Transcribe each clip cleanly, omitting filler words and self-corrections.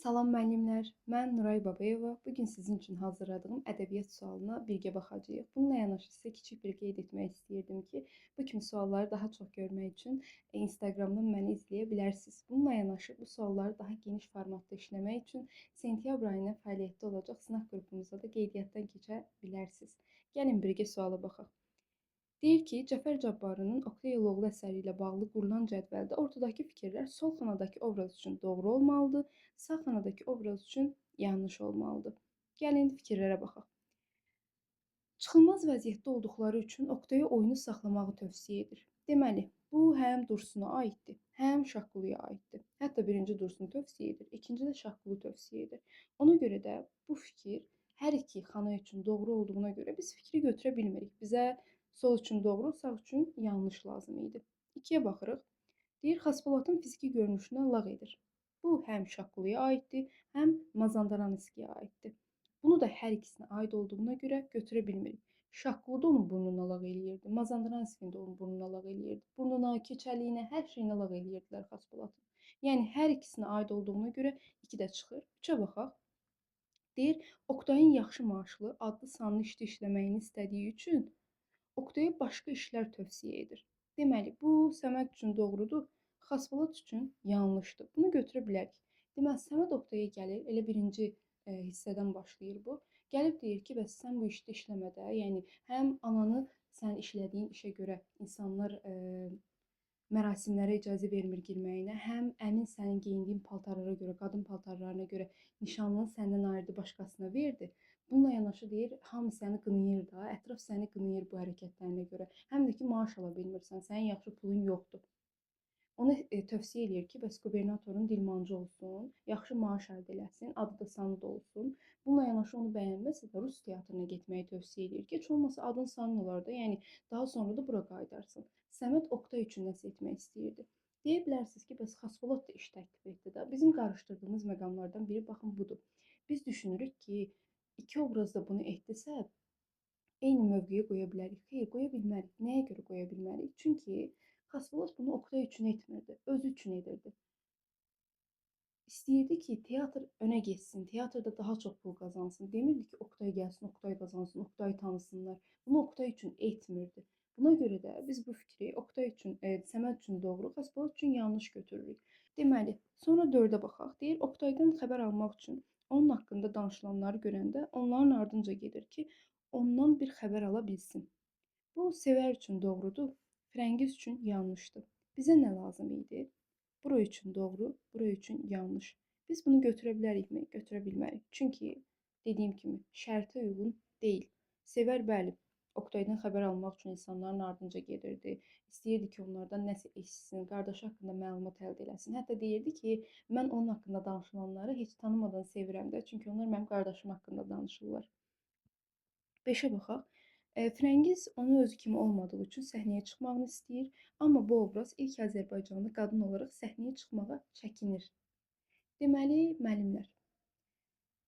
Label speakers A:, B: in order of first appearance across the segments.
A: Salam müəllimlər, mən Nuray Babayeva. Bugün sizin üçün hazırladığım ədəbiyyat sualına birgə baxacağıq. Bununla yanaşı sizə kiçik bir qeyd etmək istəyirdim ki, bu kimi sualları daha çox görmək üçün Instagramdan məni izləyə bilərsiniz. Bununla yanaşı bu sualları daha geniş formatda işləmək üçün sentyabr ayına fəaliyyətdə olacaq sınaq qrupumuza da qeydiyyatdan keçə bilərsiniz. Gəlin birgə suala baxaq. Deyir ki, Cəfər Cabbarlının Oktay Eloğlu əsəri ilə bağlı qurulan cədvəldə ortadakı fikirlər sol xanadakı obraz üçün doğru olmalıdır, sağ xanadakı obraz üçün yanlış olmalıdır. Gəlin fikirlərə baxaq. Çıxılmaz vəziyyətdə olduqları üçün Oktaya oyunu saxlamağı tövsiyə edir. Deməli, bu həm Dursuna aiddir, həm Şaqquluya aiddir. Hətta birinci Dursunu tövsiyə edir, ikinci də Şaqqulu tövsiyə edir. Ona görə də bu fikir hər iki xana üçün doğru olduğuna görə biz fikri götürə bilmirik. Bizə sol üçün doğru, sağ üçün yanlış lazım idi. 2-yə baxırıq. Deyir, Xaspoladın fiziki görünüşünə lağ edir. Bu həm Şaqquluya aiddir, həm Mazandaranskiyə aiddir. Bunu da hər ikisinə aid olduğuna görə götürə bilmirik. Şaqqulu da onun burnuna lağ eləyirdi, Mazandaranski də onun burnuna lağ eləyirdi. Burnuna, keçəliyinə, hər şeyinə lağ eləyirdilər Xaspoladın. Yəni hər ikisinə aid olduğuna görə 2 də çıxır. 3-ə baxaq. Deyir, Oktayın yaxşı maaşlı, adlı sanlı işdə işləməyini istədiyi üçün Oktaya başqa işlər tövsiyə edir. Deməli, bu Səməd üçün doğrudur, Xaspolad üçün yanlışdır. Bunu götürə bilərik. Deməli, Səməd Oktaya gəlir, elə birinci hissədən başlayır bu. Gəlib deyir ki, bəs sən bu işdə işləmədə, yəni həm ananı sən işlədiyin işə görə insanlar mərasimlərə icazə vermir girməyinə, həm əmin sənin geyindiyin paltarlara görə, qadın paltarlarına görə nişanlını səndən ayırdı, başqasına verdi. Bununla yanaşı deyir, hamı səni qınayır da, ətraf səni qınayır bu hərəkətlərinə görə. Həm də ki, maaş ala bilmirsən, sənin yaxşı pulun yoxdur. Ona tövsiyə eləyir ki, bəs qubernatorun dilmancı olsun, yaxşı maaş əldə eləsin, adı da sanı da olsun. Bununla yanaşı onu bəyənməsə də Rus teatrına getməyi tövsiyə eləyir ki, heç olmasa adın sanın olar da, yəni daha sonra da bura qayıdarsan. Səməd Oktay üçün nəsə etmək istəyirdi. Deyə bilərsiniz ki, bəs Xaspolad da iş təklif etdi də. Bizim qarışdırdığımız məqamlardan biri baxın budur. Biz düşünürük ki, iki obrazda bunu etdisə, eyni mövqeyə qoya bilərik. Xeyr, qoya bilmərik. Nəyə görə qoya bilmərik? Çünki Xaspolad bunu Oktay üçün etmirdi, özü üçün edirdi. İstəyirdi ki, teatr önə getsin, teatrda daha çox pul qazansın. Demirdi ki, Oktay gəlsin, Oktay qazansın, Oktay tanısınlar. Bunu Oktay üçün etmirdi. Buna görə də biz bu fikri Oktay üçün, Səməd üçün doğru, Xaspolad üçün yanlış götürürük. Deməli, sonra 4-ə baxaq. Deyir, Oktaydan xəbər almaq üçün onun haqqında danışılanları görəndə onların ardınca gedir ki, ondan bir xəbər ala bilsin. Bu Sevər üçün doğrudur, Firəngiz üçün yanlışdır. Bizə nə lazım idi? Bura üçün doğru, bura üçün yanlış. Biz bunu götürə bilərikmi? Götürə bilmərik. Çünki dediyim kimi şərtə uyğun deyil. Sevər bəli, Oktaydan xəbər almaq üçün insanların ardınca gedirdi. İstəyirdi ki, onlardan nəsə eşitsin, qardaşı haqqında məlumat əldə eləsin. Hətta deyirdi ki, mən onun haqqında danışılanları heç tanımadan sevirəm də, çünki onlar mənim qardaşım haqqında danışırlar. 5-ə baxaq. Firəngiz onu özü kimi olmadığı üçün səhnəyə çıxmağını istəyir, amma bu obraz ilk Azərbaycanlı qadın olaraq səhnəyə çıxmağa çəkinir. Deməli, müəllimlər,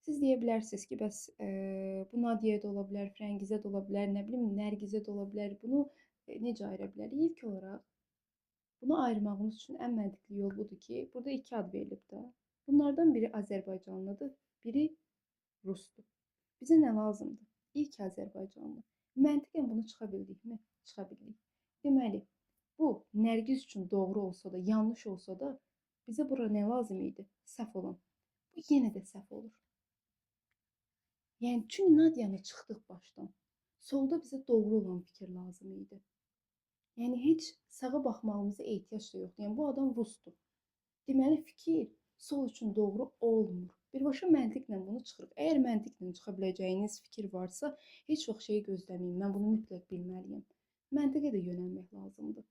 A: siz deyə bilərsiniz ki, bəs bu Nadiyyə də ola bilər, Firəngizə də ola bilər, nə bilim, Nərgizə də ola bilər. Bunu necə ayıra bilərik? İlk olaraq bunu ayırmağımız üçün ən məntiqli yol budur ki, burada 2 ad verilib də. Bunlardan biri Azərbaycanlıdır, biri Rusdur. Bizə nə lazımdır? İlk Azərbaycanlı. Məntiqən bunu çıxa bildikmi? Çıxa bildik. Deməli, bu Nərgiz üçün doğru olsa da, yanlış olsa da, bizə bura nə lazım idi? Səhv olan. Bu yenə də səhv olur. Yəni, çünki Nadiyanı çıxdıq başdan. Solda bizə doğru olan fikir lazım idi. Yəni, heç sağa baxmağımıza ehtiyac da yoxdur. Yəni, bu adam Rusdur. Deməli, fikir sol üçün doğru olmur. Birbaşa məntiqlə bunu çıxırıq. Əgər məntiqlə çıxa biləcəyiniz fikir varsa, heç vaxt şeyi gözləməyin. Mən bunu mütləq bilməliyəm. Məntiqə də yönəlmək lazımdır.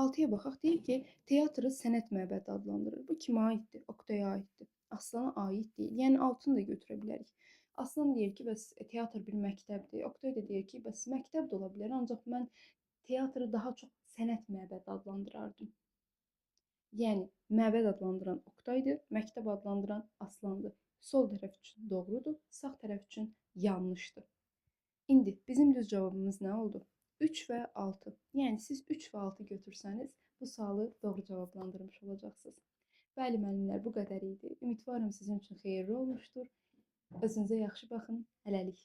A: 6-ya baxaq. Deyir ki, teatrı sənət məbədi adlandırır. Bu kimə aiddir? Oktaya aiddir. Aslana aid deyil. Yəni 6-nı da götürə bilərik. Aslan deyir ki, bəs teatr bir məktəbdir. Oktay da deyir ki, bəs məktəb də ola bilər, ancaq mən teatrı daha çox sənət məbədi adlandırardım. Yəni, məbəd adlandıran Oktaydır, məktəb adlandıran Aslandır. Sol tərəf üçün doğrudur, sağ tərəf üçün yanlışdır. İndi bizim düz cavabımız nə oldu? 3 və 6. Yəni, siz 3 və 6 götürsəniz, bu sualı doğru cavablandırmış olacaqsınız. Bəli müəllimlər, bu qədər idi. Ümidvaram sizin üçün xeyirli olmuşdur. Özünüzə yaxşı baxın. Hələlik.